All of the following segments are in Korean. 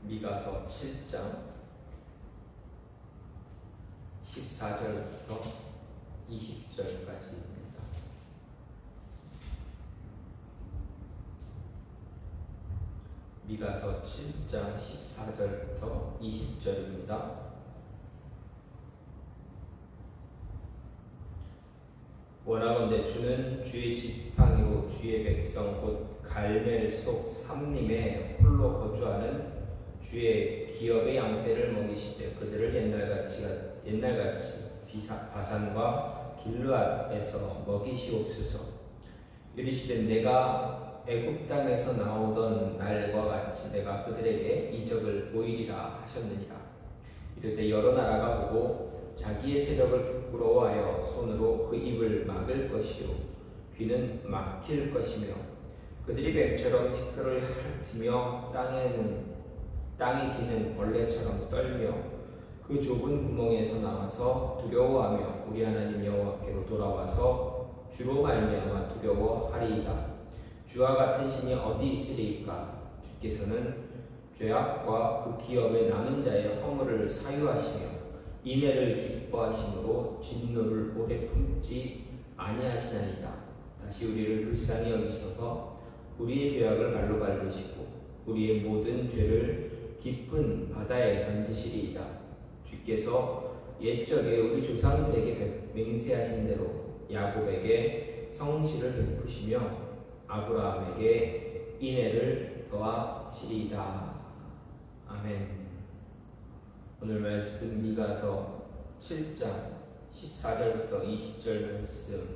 미가서 7장 14절부터 20절까지입니다. 미가서 7장 14절부터 20절입니다. 원하건대 주는 주의 지팡이요 주의 백성 곧 갈멜 속 삼림에 홀로 거주하는 주의 기업의 양떼를 먹이시되 그들을 옛날같이 바산과 길르앗에서 먹이시옵소서. 이르시되 내가 애굽 땅에서 나오던 날과 같이 내가 그들에게 이적을 보이리라 하셨느니라. 이르되 여러 나라가 보고 자기의 세력을 부끄러워하여 손으로 그 입을 막을 것이요 귀는 막힐 것이며 그들이 뱀처럼 티끌을 핥으며 땅에 기는 벌레처럼 떨며 그 좁은 구멍에서 나와서 두려워하며 우리 하나님 여호와께로 돌아와서 주로 말미암아 두려워하리이다. 주와 같은 신이 어디 있으리이까? 주께서는 죄악과 그 기업의 남은 자의 허물을 사유하시며 인애를 기뻐하심으로 진노를 오래 품지 아니하시나이다. 다시 우리를 불쌍히 여기셔서 우리의 죄악을 발로 밟으시고 우리의 모든 죄를 깊은 바다에 던지시리이다. 주께서 옛적에 우리 조상들에게 맹세하신 대로 야곱에게 성실을 베푸시며 아브라함에게 인애를 더하시리이다. 아멘. 오늘 말씀 미가서 7장 14절부터 20절 말씀입니다.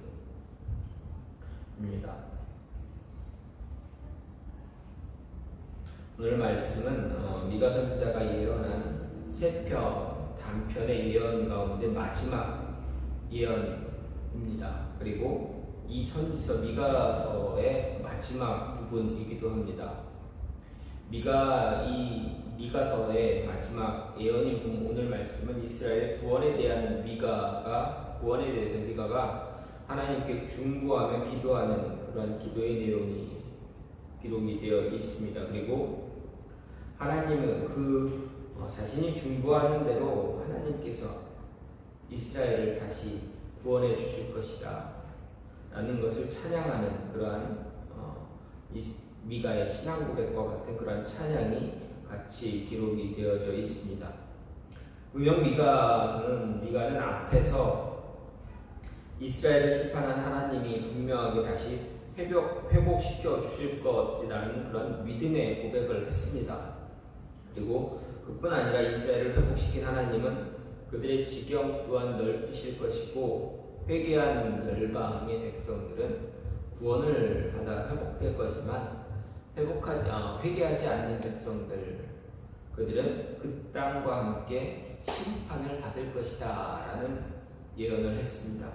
오늘 말씀은 미가 선지자가 예언한 세 편 단편의 예언 가운데 마지막 예언입니다. 그리고 이 선지서 미가서의 마지막 부분이기도 합니다. 미가서의 마지막 예언이 오늘 말씀은 이스라엘 구원에 대해서 미가가 하나님께 중보하며 기도하는 그런 기도의 내용이 기록이 되어 있습니다. 그리고 하나님은 자신이 중보하는 대로 하나님께서 이스라엘을 다시 구원해 주실 것이다 라는 것을 찬양하는 그러한 미가의 신앙 고백과 같은 그런 찬양이 같이 기록이 되어져 있습니다. 분명 미가는 앞에서 이스라엘을 심판한 하나님이 분명하게 다시 회복시켜 주실 것이라는 그런 믿음의 고백을 했습니다. 그리고 그뿐 아니라 이스라엘을 회복시킨 하나님은 그들의 지경 또한 넓히실 것이고 회개한 열방의 백성들은 구원을 받아 회복될 거지만 회개하지 않는 백성들 그들은 그 땅과 함께 심판을 받을 것이다 라는 예언을 했습니다.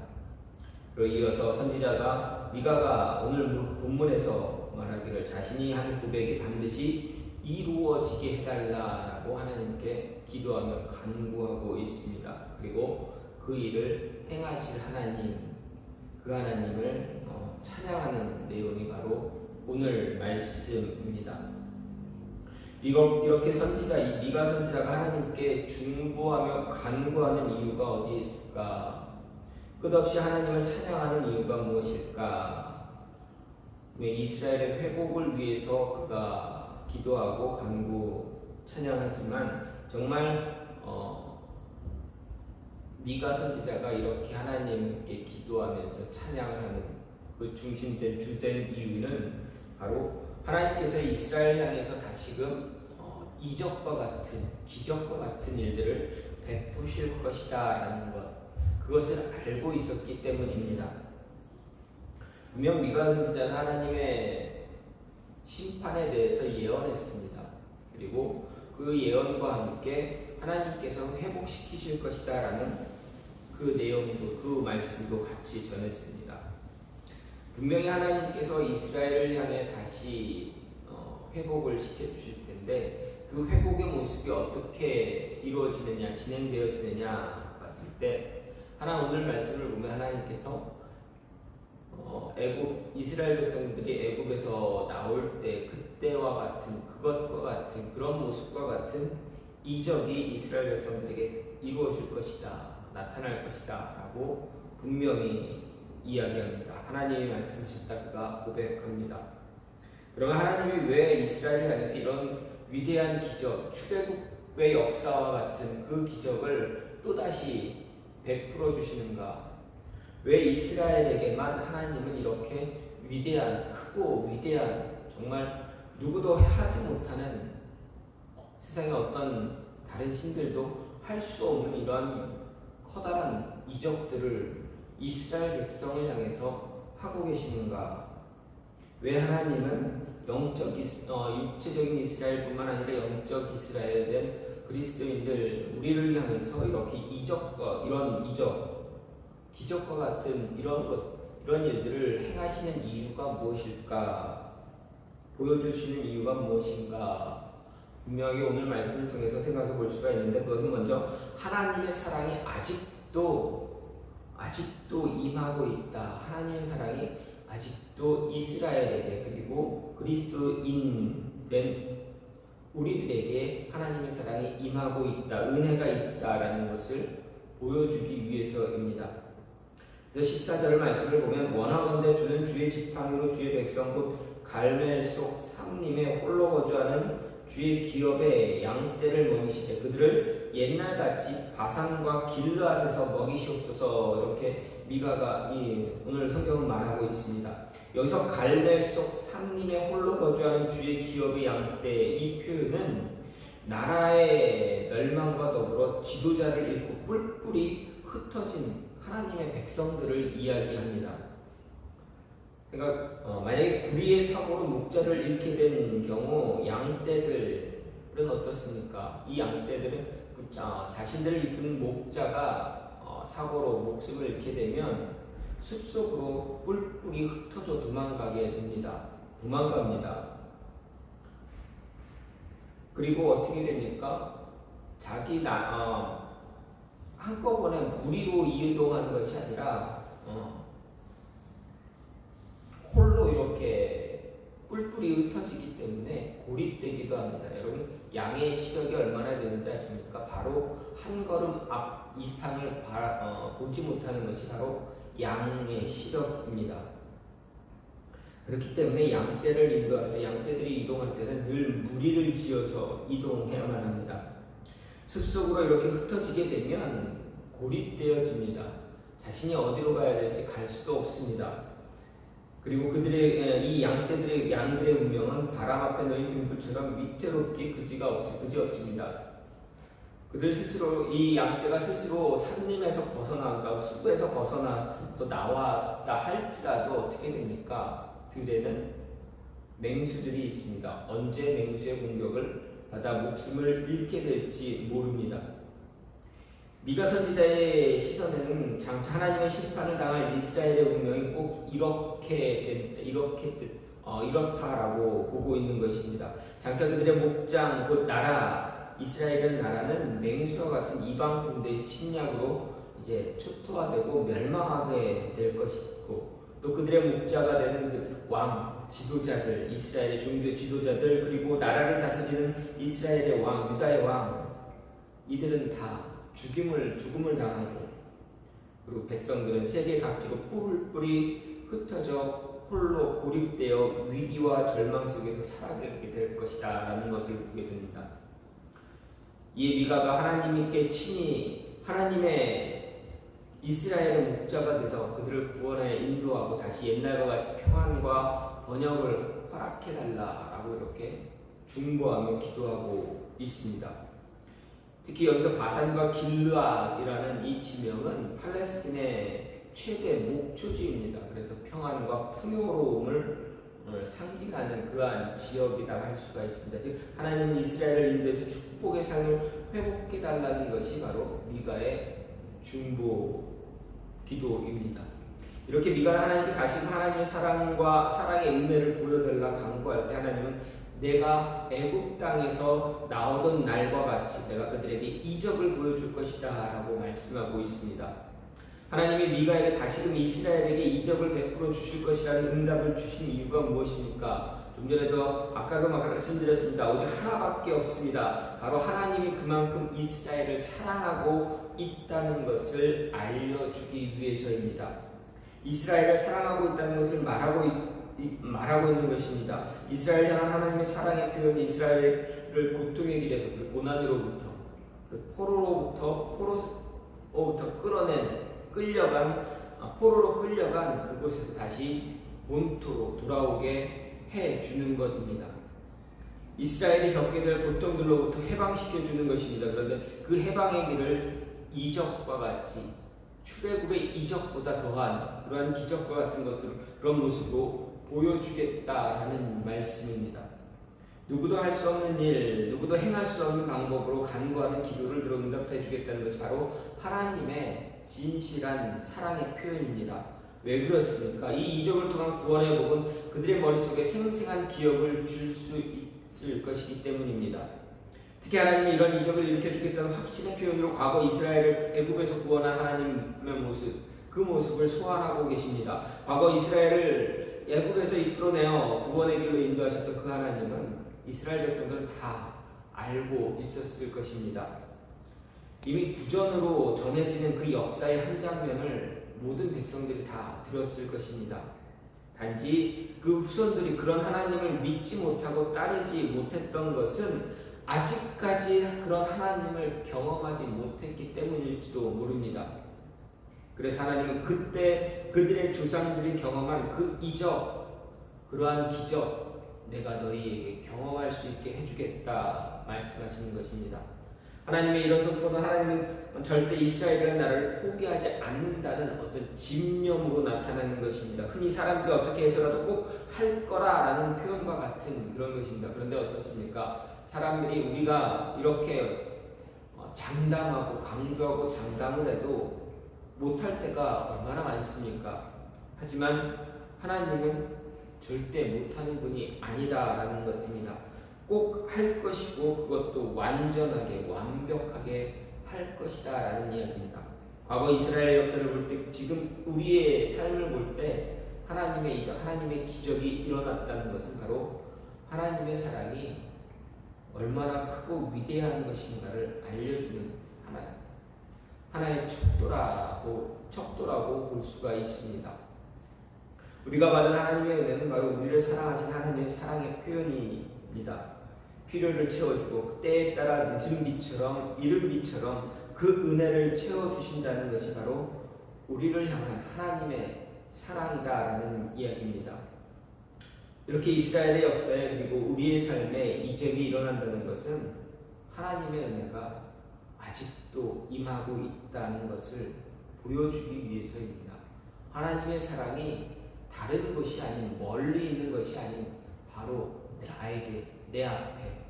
그리고 이어서 선지자가 미가가 오늘 본문에서 말하기를 자신이 한 고백이 반드시 이루어지게 해달라라고 하나님께 기도하며 간구하고 있습니다. 그리고 그 일을 행하실 하나님, 그 하나님을 찬양하는 내용이 바로 오늘 말씀입니다. 이렇게 미가 선지자가 하나님께 중보하며 간구하는 이유가 어디에 있을까? 끝없이 하나님을 찬양하는 이유가 무엇일까? 왜 이스라엘의 회복을 위해서 그가 기도하고 간구 찬양하지만 정말 미가 선지자가 이렇게 하나님께 기도하면서 찬양을 하는 그 중심된 주된 이유는 바로 하나님께서 이스라엘 향해서 다시금 이적과 같은 기적과 같은 일들을 베푸실 것이다 라는 것, 그것을 알고 있었기 때문입니다. 분명 미가 선지자는 하나님의 심판에 대해서 예언했습니다. 그리고 그 예언과 함께 하나님께서 회복시키실 것이다 라는 그 내용도, 그 말씀도 같이 전했습니다. 분명히 하나님께서 이스라엘을 향해 다시 회복을 시켜주실 텐데 그 회복의 모습이 어떻게 이루어지느냐, 진행되어지느냐 봤을 때 오늘 말씀을 보면 하나님께서 이스라엘 백성들이 애굽에서 나올 때 그때 그때와 같은 그것과 같은 그런 모습과 같은 이적이 이스라엘 백성들에게 이루어질 것이다, 나타날 것이다 라고 분명히 이야기합니다. 하나님의 말씀이셨다 그가 고백합니다. 그러면 하나님이 왜 이스라엘을 향해서 이런 위대한 기적, 출애굽의 역사와 같은 그 기적을 또다시 베풀어 주시는가? 왜 이스라엘에게만 하나님은 이렇게 위대한, 크고 위대한, 정말 누구도 하지 못하는, 세상의 어떤 다른 신들도 할 수 없는 이러한 커다란 이적들을 이스라엘 백성을 향해서 하고 계시는가? 왜 하나님은 육체적인 이스라엘뿐만 아니라 영적 이스라엘 된 그리스도인들 우리를 향해서 이렇게 이적과 이런 기적과 같은 이런 일들을 행하시는 이유가 무엇일까? 보여주시는 이유가 무엇인가? 분명히 오늘 말씀을 통해서 생각해 볼 수가 있는데, 그것은 먼저 하나님의 사랑이 아직도 임하고 있다. 하나님의 사랑이 아직도 이스라엘에게, 그리고 그리스도인 된 우리들에게 하나님의 사랑이 임하고 있다, 은혜가 있다라는 것을 보여주기 위해서입니다. 그래서 14절 말씀을 보면, 원하건대 주는 주의 지팡이로 주의 백성 곧 갈멜 속 삼림에 홀로 거주하는 주의 기업의 양떼를 먹이시되 그들을 옛날같이 바산과 길르앗에서 먹이시옵소서. 이렇게 미가가 오늘 성경은 말하고 있습니다. 여기서 갈멜 속 삼림에 홀로 거주하는 주의 기업의 양떼, 이 표현은 나라의 멸망과 더불어 지도자를 잃고 뿔뿔이 흩어진 하나님의 백성들을 이야기합니다. 그러니까 만약에 불의의 사고로 목자를 잃게 된 경우 양떼들은 어떻습니까? 이 양떼들은 자신들을 이끄는 목자가 사고로 목숨을 잃게 되면 숲속으로 뿔뿔이 흩어져 도망갑니다. 그리고 어떻게 됩니까? 한꺼번에 무리로 이동하는 것이 아니라 홀로 이렇게 뿔뿔이 흩어지기 때문에 고립되기도 합니다. 여러분, 양의 시력이 얼마나 되는지 아십니까? 바로 한 걸음 앞 이상을 보지 못하는 것이 바로 양의 시력입니다. 그렇기 때문에 양떼들이 이동할 때는 늘 무리를 지어서 이동해야만 합니다. 숲속으로 이렇게 흩어지게 되면 고립되어집니다. 자신이 어디로 가야 될지 갈 수도 없습니다. 그리고 이 양들의 운명은 바람 앞에 놓인 등불처럼 위태롭게 그지 없습니다. 이 양떼가 스스로 산림에서 벗어나가 숲에서 벗어나서 나왔다 할지라도 어떻게 됩니까? 들에는 맹수들이 있습니다. 언제 맹수의 공격을 받아 목숨을 잃게 될지 모릅니다. 미가 선지자의 시선에는 장차 하나님의 심판을 당할 이스라엘의 운명이 꼭 이렇다라고 보고 있는 것입니다. 장차 그들의 목장 곧 나라, 이스라엘의 나라는 맹수와 같은 이방 군대의 침략으로 이제 초토화되고 멸망하게 될 것이고, 또 그들의 목자가 되는 그 왕, 지도자들, 이스라엘의 종교 지도자들, 그리고 나라를 다스리는 이스라엘의 왕, 유다의 왕, 이들은 다 죽음을 당하고, 그리고 백성들은 세계 각지로 뿔뿔이 흩어져 홀로 고립되어 위기와 절망 속에서 살아가게 될 것이다 라는 것을 보게 됩니다. 이에 미가가 하나님께 친히 하나님의 이스라엘의 목자가 돼서 그들을 구원하여 인도하고 다시 옛날과 같이 평안과 번영을 허락해달라라고 이렇게 중보하며 기도하고 있습니다. 특히 여기서 바산과 길르앗이라는 이 지명은 팔레스틴의 최대 목초지입니다. 그래서 평안과 풍요로움을 상징하는 그러한 지역이라고 할 수가 있습니다. 즉 하나님은 이스라엘을 인도해서 축복의 삶을 회복해달라는 것이 바로 미가의 중보 기도입니다. 이렇게 미가는 하나님께 다시 하나님의 사랑의 은혜를 보여달라 간구할 때 하나님은 내가 애굽 땅에서 나오던 날과 같이 내가 그들에게 이적을 보여줄 것이다 라고 말씀하고 있습니다. 하나님이 미가에게 다시금 이스라엘에게 이적을 베풀어 주실 것이라는 응답을 주신 이유가 무엇입니까? 좀 전에도 아까도 말씀드렸습니다. 오직 하나밖에 없습니다. 바로 하나님이 그만큼 이스라엘을 사랑하고 있다는 것을 알려주기 위해서입니다. 이스라엘을 사랑하고 있다는 것을 말하고 있는 것입니다. 이스라엘 향한 하나님의 사랑의 표현이 이스라엘을 고통의 길에서 그 고난으로부터 그 포로로부터 포로로 끌려간 그곳에서 다시 본토로 돌아오게 해주는 것입니다. 이스라엘이 겪게 될 고통들로부터 해방시켜주는 것입니다. 그런데 그 해방의 길을 이적과 같이 출애굽의 이적보다 더한 그러한 기적과 같은 것으로 그런 모습으로 보여주겠다라는 말씀입니다. 누구도 할 수 없는 일, 누구도 행할 수 없는 방법으로 간구하는 기도를 들어 응답해 주겠다는 것이 바로 하나님의 진실한 사랑의 표현입니다. 왜 그렇습니까? 이 이적을 통한 구원의 복은 그들의 머릿속에 생생한 기억을 줄 수 있을 것이기 때문입니다. 특히 하나님이 이런 이적을 일으켜주겠다는 확신의 표현으로 과거 이스라엘을 애굽에서 구원한 하나님의 모습, 그 모습을 소환하고 계십니다. 과거 이스라엘을 애굽에서 이끌어내어 구원의 길로 인도하셨던 그 하나님은 이스라엘 백성들은 다 알고 있었을 것입니다. 이미 구전으로 전해지는 그 역사의 한 장면을 모든 백성들이 다 들었을 것입니다. 단지 그 후손들이 그런 하나님을 믿지 못하고 따르지 못했던 것은 아직까지 그런 하나님을 경험하지 못했기 때문일지도 모릅니다. 그래서 하나님은 그때 그들의 조상들이 경험한 그 이적, 그러한 기적, 내가 너희에게 경험할 수 있게 해주겠다 말씀하시는 것입니다. 하나님의 이런 선포는 하나님은 절대 이스라엘이라는 나라를 포기하지 않는다는 어떤 집념으로 나타나는 것입니다. 흔히 사람들이 어떻게 해서라도 꼭 할 거라라는 표현과 같은 그런 것입니다. 그런데 어떻습니까? 사람들이 우리가 이렇게 장담하고 강조하고 장담을 해도 못할 때가 얼마나 많습니까? 하지만 하나님은 절대 못하는 분이 아니다라는 것입니다. 꼭 할 것이고 그것도 완전하게 완벽하게 할 것이다 라는 이야기입니다. 과거 이스라엘 역사를 볼 때 지금 우리의 삶을 볼 때 하나님의 기적이 일어났다는 것은 바로 하나님의 사랑이 얼마나 크고 위대한 것인가를 알려주는 하나의 척도라고 볼 수가 있습니다. 우리가 받은 하나님의 은혜는 바로 우리를 사랑하신 하나님의 사랑의 표현입니다. 필요를 채워주고 때에 따라 늦은 비처럼 이른 비처럼 그 은혜를 채워주신다는 것이 바로 우리를 향한 하나님의 사랑이다라는 이야기입니다. 이렇게 이스라엘의 역사에 그리고 우리의 삶에 이적이 일어난다는 것은 하나님의 은혜가 아직도 임하고 있다는 것을 보여주기 위해서입니다. 하나님의 사랑이 다른 것이 아닌 멀리 있는 것이 아닌 바로 내 앞에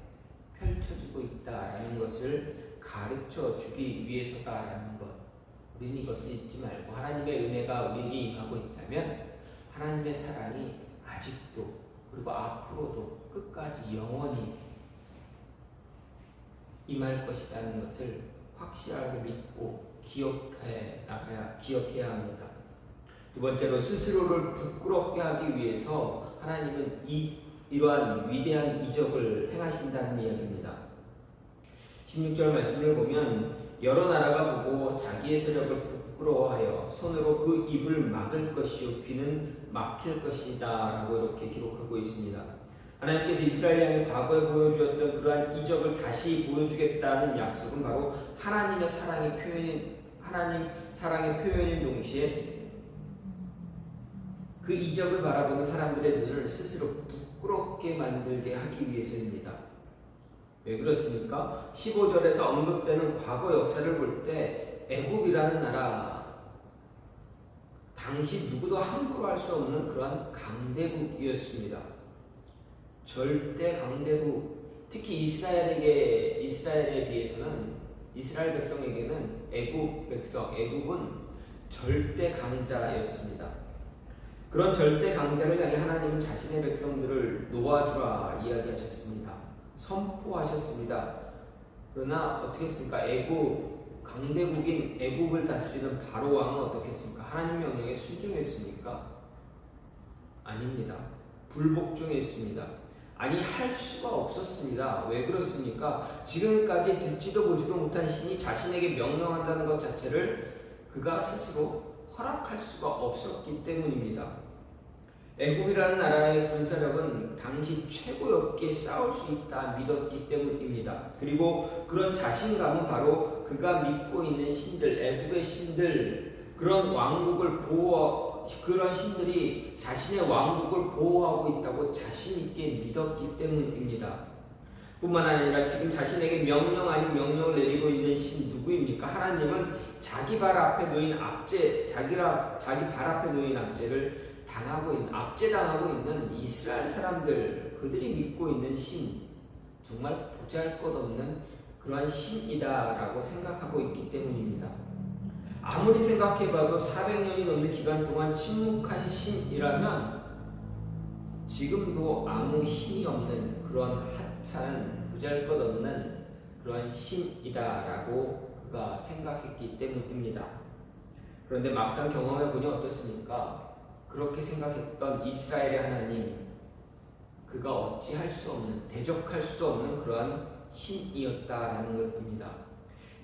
펼쳐지고 있다라는 것을 가르쳐 주기 위해서다라는 것. 우리는 이것을 잊지 말고 하나님의 은혜가 우리에게 임하고 있다면 하나님의 사랑이 아직도 그리고 앞으로도 끝까지 영원히 임할 것이라는 것을 확실하게 믿고 기억해야 합니다. 두 번째로 스스로를 부끄럽게 하기 위해서 하나님은 이러한 위대한 이적을 행하신다는 이야기입니다. 16절 말씀을 보면 여러 나라가 보고 자기의 세력을 부끄러워하여 손으로 그 입을 막을 것이요 귀는 막힐 것이다 라고 이렇게 기록하고 있습니다. 하나님께서 이스라엘 향해 과거에 보여주었던 그러한 이적을 다시 보여주겠다는 약속은 바로 하나님 사랑의 표현인 동시에 그 이적을 바라보는 사람들의 눈을 스스로 부끄럽게 만들게 하기 위해서입니다. 왜 그렇습니까? 15절에서 언급되는 과거 역사를 볼 때 애굽이라는 나라, 당시 누구도 함부로 할 수 없는 그러한 강대국이었습니다. 절대 강대국, 특히 이스라엘에 비해서는 이스라엘 백성에게는 애굽은 절대 강자였습니다. 그런 절대 강자를 향해 하나님은 자신의 백성들을 놓아주라 이야기하셨습니다. 선포하셨습니다. 그러나 어떻게 했습니까? 강대국인 애굽을 다스리는 바로 왕은 어떻게 했습니까? 하나님 명령에 순종했습니까? 아닙니다. 불복종했습니다. 아니 할 수가 없었습니다. 왜 그렇습니까? 지금까지 듣지도 보지도 못한 신이 자신에게 명령한다는 것 자체를 그가 스스로 허락할 수가 없었기 때문입니다. 애굽이라는 나라의 군사력은 당시 최고였기에 싸울 수 있다 믿었기 때문입니다. 그리고 그런 자신감은 바로 그가 믿고 있는 신들, 애굽의 신들, 그런 왕국을 그런 신들이 자신의 왕국을 보호하고 있다고 자신 있게 믿었기 때문입니다. 뿐만 아니라 지금 자신에게 명령 아닌 명령을 내리고 있는 신 누구입니까? 하나님은 자기 발 앞에 놓인 자기 발 앞에 놓인 압제를 압제당하고 있는 이스라엘 사람들, 그들이 믿고 있는 신, 정말 보잘것없는 그러한 신이다라고 생각하고 있기 때문입니다. 아무리 생각해봐도 400년이 넘는 기간 동안 침묵한 신이라면 지금도 아무 힘이 없는 그런 하찮은 보잘것없는 그러한 신이다라고 그가 생각했기 때문입니다. 그런데 막상 경험해보니 어떻습니까? 그렇게 생각했던 이스라엘의 하나님, 그가 어찌할 수 없는, 대적할 수도 없는 그러한 신이었다라는 것입니다.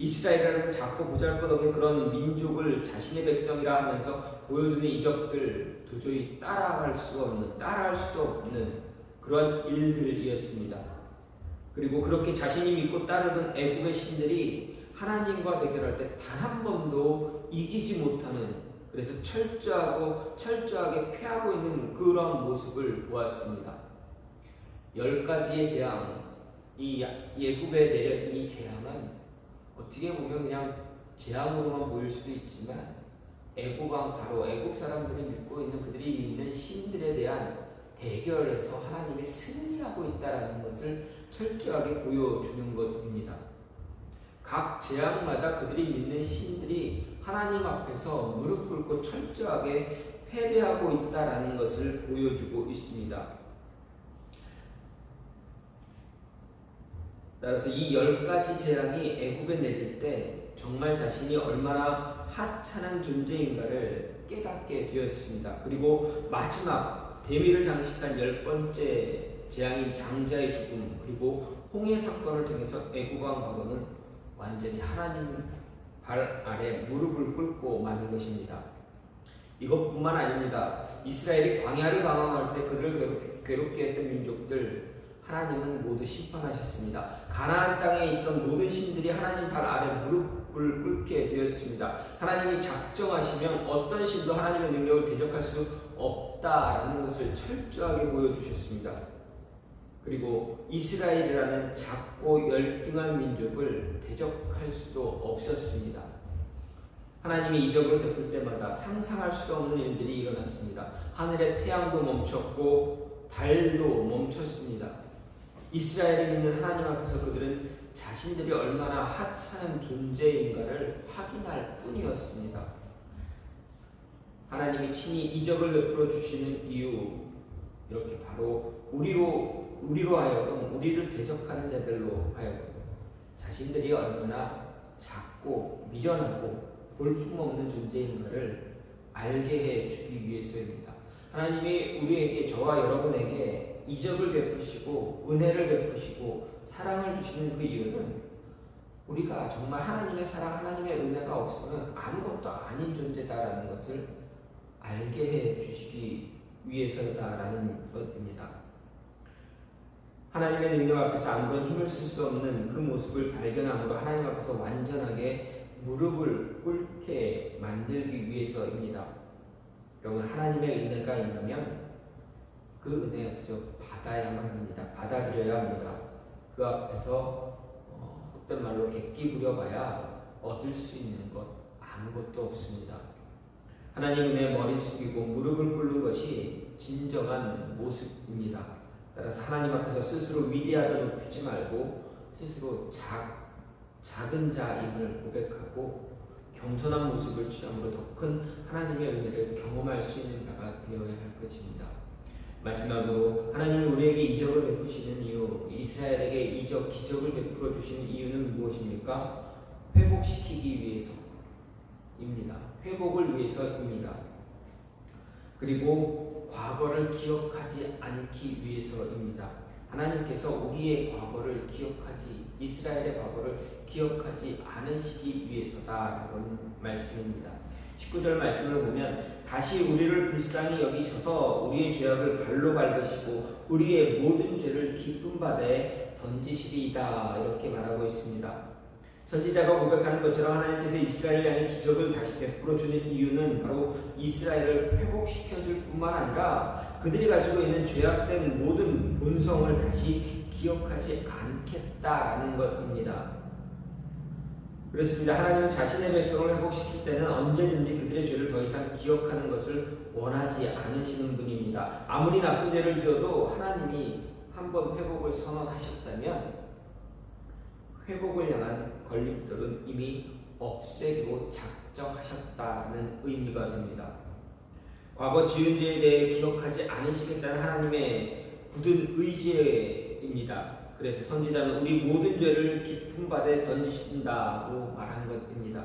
이스라엘이라는 작고 보잘것없는 그런 민족을 자신의 백성이라 하면서 보여주는 이적들, 도저히 따라할 수도 없는 그런 일들이었습니다. 그리고 그렇게 자신이 믿고 따르던 애굽의 신들이 하나님과 대결할 때 단 한 번도 이기지 못하는, 그래서 철저하게 패하고 있는 그런 모습을 보았습니다. 10가지의 재앙, 이 애굽에 내려진 이 재앙은 어떻게 보면 그냥 재앙으로만 보일 수도 있지만 애굽왕 바로 애굽 사람들이 믿고 있는 그들이 믿는 신들에 대한 대결에서 하나님이 승리하고 있다는 것을 철저하게 보여주는 것입니다. 각 재앙마다 그들이 믿는 신들이 하나님 앞에서 무릎 꿇고 철저하게 패배하고 있다는 것을 보여주고 있습니다. 따라서 이 10가지 재앙이 애굽에 내릴 때 정말 자신이 얼마나 하찮은 존재인가를 깨닫게 되었습니다. 그리고 마지막 대미를 장식한 10번째 재앙인 장자의 죽음, 그리고 홍해 사건을 통해서 애굽 왕 바로는 완전히 하나님 발 아래 무릎을 꿇고 마는 것입니다. 이것뿐만 아닙니다. 이스라엘이 광야를 방황할 때 그들을 괴롭게 했던 민족들 하나님은 모두 심판하셨습니다. 가나안 땅에 있던 모든 신들이 하나님 발 아래 무릎을 꿇게 되었습니다. 하나님이 작정하시면 어떤 신도 하나님의 능력을 대적할 수 없다라는 것을 철저하게 보여주셨습니다. 그리고 이스라엘이라는 작고 열등한 민족을 대적할 수도 없었습니다. 하나님이 이적을 베풀 때마다 상상할 수도 없는 일들이 일어났습니다. 하늘의 태양도 멈췄고 달도 멈췄습니다. 이스라엘이 있는 하나님 앞에서 그들은 자신들이 얼마나 하찮은 존재인가를 확인할 뿐이었습니다. 하나님이 친히 이적을 베풀어 주시는 이유, 이렇게 바로 우리로 하여금, 우리를 대적하는 자들로 하여금 자신들이 얼마나 작고 미련하고 볼품없는 존재인가를 알게 해주기 위해서입니다. 하나님이 우리에게, 저와 여러분에게 이적을 베푸시고 은혜를 베푸시고 사랑을 주시는 그 이유는 우리가 정말 하나님의 사랑, 하나님의 은혜가 없으면 아무것도 아닌 존재다라는 것을 알게 해주시기 위해서다라는 것입니다. 하나님의 능력 앞에서 아무런 힘을 쓸 수 없는 그 모습을 발견함으로 하나님 앞에서 완전하게 무릎을 꿇게 만들기 위해서입니다. 여러분, 하나님의 은혜가 있다면 그 은혜가 그저 받아야만 합니다. 받아들여야 합니다. 그 앞에서 속된 말로 객기 부려봐야 얻을 수 있는 것 아무것도 없습니다. 하나님 은혜에 머리 숙이고 무릎을 꿇는 것이 진정한 모습입니다. 따라서 하나님 앞에서 스스로 위대하다 높이지 말고 스스로 작은 자임을 고백하고 겸손한 모습을 취함으로 더 큰 하나님의 은혜를 경험할 수 있는 자가 되어야 할 것입니다. 마지막으로 하나님이 우리에게 이적을 베푸시는 이유, 이스라엘에게 이적, 기적을 베풀어 주시는 이유는 무엇입니까? 회복시키기 위해서입니다. 회복을 위해서입니다. 그리고 과거를 기억하지 않기 위해서입니다. 하나님께서 우리의 과거를 이스라엘의 과거를 기억하지 않으시기 위해서다라는 말씀입니다. 19절 말씀을 보면 다시 우리를 불쌍히 여기셔서 우리의 죄악을 발로 밟으시고 우리의 모든 죄를 깊은 바다에 던지시리이다 이렇게 말하고 있습니다. 선지자가 고백하는 것처럼 하나님께서 이스라엘 향해 기적을 다시 베풀어 주는 이유는 바로 이스라엘을 회복시켜 줄 뿐만 아니라 그들이 가지고 있는 죄악된 모든 본성을 다시 기억하지 않겠다라는 것입니다. 그렇습니다. 하나님은 자신의 백성을 회복시킬 때는 언제든지 그들의 죄를 더 이상 기억하는 것을 원하지 않으시는 분입니다. 아무리 나쁜 죄를 지어도 하나님이 한번 회복을 선언하셨다면 회복을 향한 걸림돌은 이미 없애기로 작정하셨다는 의미가 됩니다. 과거 지은 죄에 대해 기억하지 않으시겠다는 하나님의 굳은 의지입니다. 그래서 선지자는 우리 모든 죄를 깊은 바다에 던지신다고 말한 것입니다.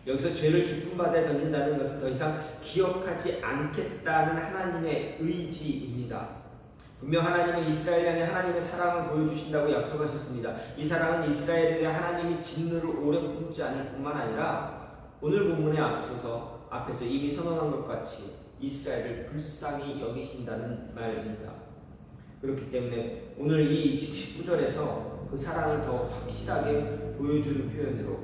여기서 죄를 깊은 바다에 던진다는 것은 더 이상 기억하지 않겠다는 하나님의 의지입니다. 분명 하나님은 이스라엘 향해 하나님의 사랑을 보여주신다고 약속하셨습니다. 이 사랑은 이스라엘에 대해 하나님이 진노를 오래 품지 않을 뿐만 아니라 오늘 본문에 앞에서 이미 선언한 것 같이 이스라엘을 불쌍히 여기신다는 말입니다. 그렇기 때문에 오늘 이 19절에서 그 사랑을 더 확실하게 보여주는 표현으로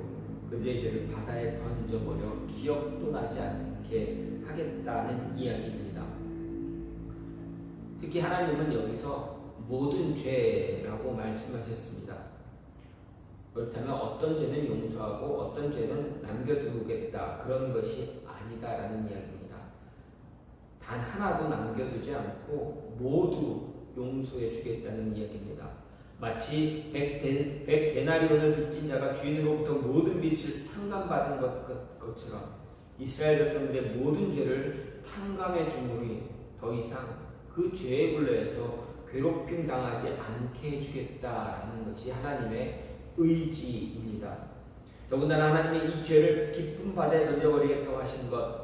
그들의 죄를 바다에 던져버려 기억도 나지 않게 하겠다는 이야기입니다. 특히 하나님은 여기서 모든 죄라고 말씀하셨습니다. 그렇다면 어떤 죄는 용서하고 어떤 죄는 남겨두겠다 그런 것이 아니다라는 이야기입니다. 단 하나도 남겨두지 않고 모두 용서해 주겠다는 이야기입니다. 마치 100데나리온을 빚진 자가 주인으로부터 모든 빚을 탕감받은 것처럼 이스라엘 백성들의 모든 죄를 탕감해 줌으로 더 이상 그 죄의 굴레에서 괴롭힘 당하지 않게 해주겠다라는 것이 하나님의 의지입니다. 더군다나 하나님이 이 죄를 깊은 바다에 던져버리겠다고 하신 것,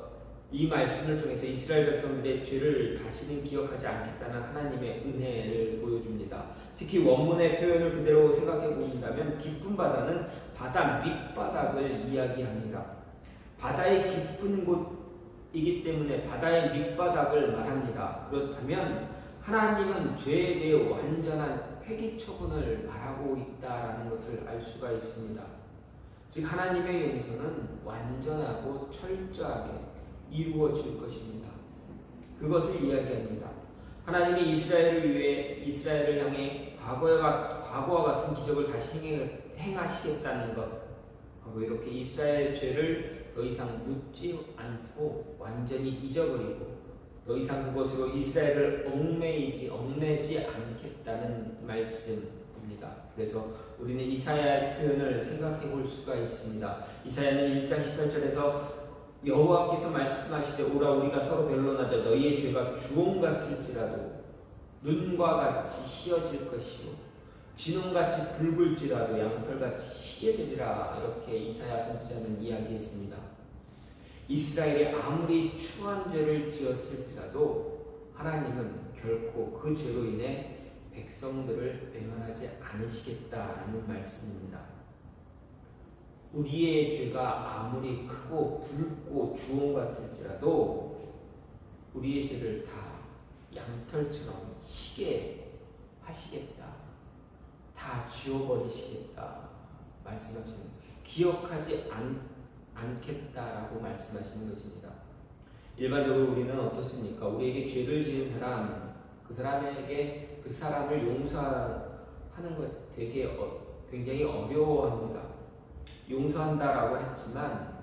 이 말씀을 통해서 이스라엘 백성들의 죄를 다시는 기억하지 않겠다는 하나님의 은혜를 보여줍니다. 특히 원문의 표현을 그대로 생각해 보신다면 깊은 바다는 바다 밑바닥을 이야기합니다. 바다의 깊은 곳이기 때문에 바다의 밑바닥을 말합니다. 그렇다면 하나님은 죄에 대해 완전한 회개 처분을 말하고 있다라는 것을 알 수가 있습니다. 즉 하나님의 용서는 완전하고 철저하게 이루어질 것입니다. 그것을 이야기합니다. 하나님이 이스라엘을 향해 과거와 같은 기적을 다시 행하시겠다는 것, 하고 이렇게 이스라엘의 죄를 더 이상 묻지 않고 완전히 잊어버리고 더 이상 그것으로 이스라엘을 얽매지 않겠다는 말씀입니다. 그래서 우리는 이사야의 표현을 생각해 볼 수가 있습니다. 이사야는 1장 18절에서 여호와께서 말씀하시되 오라 우리가 서로 변론하자 너희의 죄가 주홍 같을지라도 눈과 같이 희어질 것이요 진홍같이 붉을지라도 양털같이 희게 되리라 이렇게 이사야 선지자는 이야기했습니다. 이스라엘이 아무리 추한 죄를 지었을지라도 하나님은 결코 그 죄로 인해 백성들을 외면하지 않으시겠다라는 말씀입니다. 우리의 죄가 아무리 크고 붉고 주홍 같을지라도 우리의 죄를 다 양털처럼 희게 하시겠다. 다 지워버리시겠다. 말씀하시는 기억하지 않겠다라고 말씀하시는 것입니다. 일반적으로 우리는 어떻습니까? 우리에게 죄를 지은 사람, 그 사람에게 그 사람을 용서하는 것 되게 굉장히 어려워합니다. 용서하겠다라고 했지만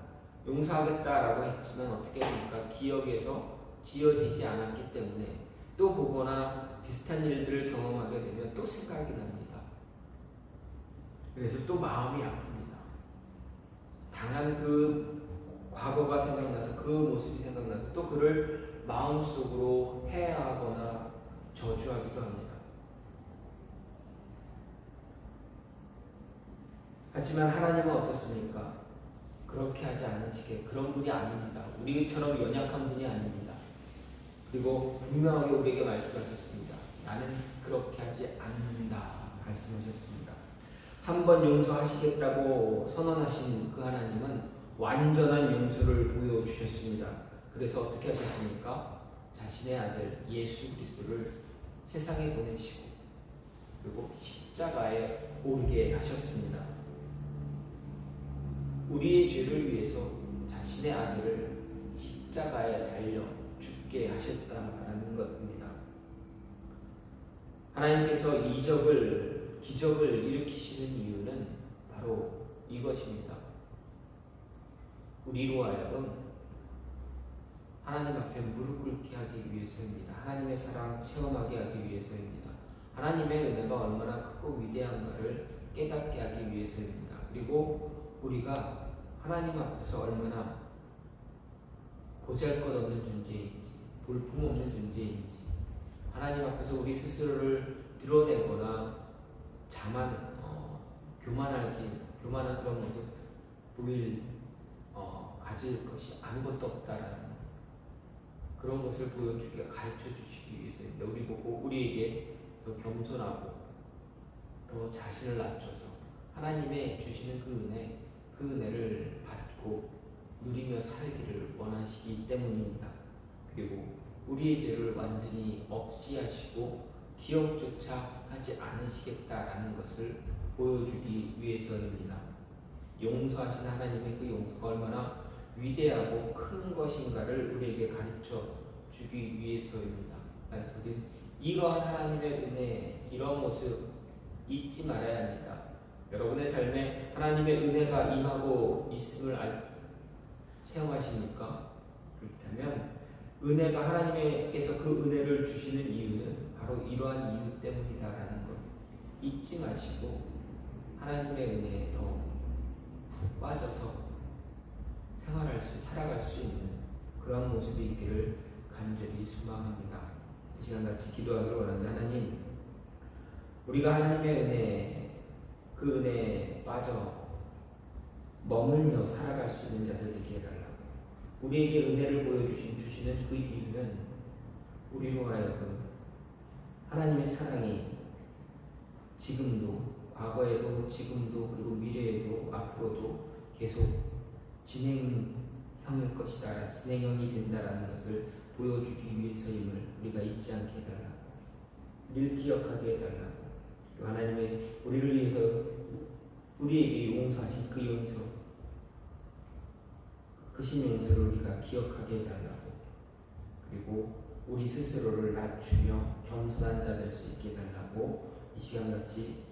어떻게 됩니까? 기억에서 지워지지 않았기 때문에 또 보거나 비슷한 일들을 경험하게 되면 또 생각이 납니다. 그래서 또 마음이 아픕니다. 당한 그 과거가 생각나서 그 모습이 생각나서 또 그를 마음속으로 해하거나 저주하기도 합니다. 하지만 하나님은 어떻습니까? 그렇게 하지 않으시게 그런 분이 아닙니다. 우리처럼 연약한 분이 아닙니다. 그리고 분명하게 우리에게 말씀하셨습니다. 나는 그렇게 하지 않는다 말씀하셨습니다. 한 번 용서하시겠다고 선언하신 그 하나님은 완전한 용서를 보여주셨습니다. 그래서 어떻게 하셨습니까? 자신의 아들 예수 그리스도를 세상에 보내시고 그리고 십자가에 오르게 하셨습니다. 우리의 죄를 위해서 자신의 아들을 십자가에 달려 죽게 하셨다라는 것입니다. 하나님께서 기적을 일으키시는 이유는 바로 이것입니다. 우리로 하여금 하나님 앞에 무릎 꿇게 하기 위해서입니다. 하나님의 사랑 체험하게 하기 위해서입니다. 하나님의 은혜가 얼마나 크고 위대한가를 깨닫게 하기 위해서입니다. 그리고 우리가 하나님 앞에서 얼마나 보잘것없는 존재인지 볼품없는 존재인지 하나님 앞에서 우리 스스로를 드러내거나 교만한 그런 모습 가질 것이 아무것도 없다라는 그런 것을 보여주기 가르쳐 주시기 위해서입니다. 우리 보고 우리에게 더 겸손하고 더 자신을 낮춰서 하나님의 주시는 그 은혜를 받고 누리며 살기를 원하시기 때문입니다. 그리고 우리의 죄를 완전히 없이 하시고 기억조차 하지 않으시겠다라는 것을 보여주기 위해서입니다. 용서하신 하나님의 그 용서가 얼마나 위대하고 큰 것인가를 우리에게 가르쳐 주기 위해서입니다. 그래서 우리는 이러한 하나님의 은혜, 이러한 모습 잊지 말아야 합니다. 여러분의 삶에 하나님의 은혜가 임하고 있음을 체험하십니까? 그렇다면 하나님께서 그 은혜를 주시는 이유는 바로 이러한 이유 때문이다라는 것 잊지 마시고 하나님의 은혜에 더 푹 빠져서 살아갈 수 있는 그런 모습이 있기를 간절히 소망합니다. 이 시간 같이 기도하기를 원합니다. 하나님, 우리가 하나님의 그 은혜에 빠져 머물며 살아갈 수 있는 자들 되게 해달라고. 우리에게 은혜를 주시는 그 이유는 우리로 하여금 하나님의 사랑이 지금도, 과거에도, 지금도, 그리고 미래에도, 앞으로도 계속 진행형일 것이다, 진행형이 된다라는 것을 보여주기 위해서임을 우리가 잊지 않게 해달라고. 늘 기억하게 해달라고. 하나님의 우리를 위해서 우리에게 용서하신 그 용서, 크신 용서를 우리가 기억하게 해달라고. 그리고 우리 스스로를 낮추며 겸손한 자 될 수 있게 해달라고 이 시간같이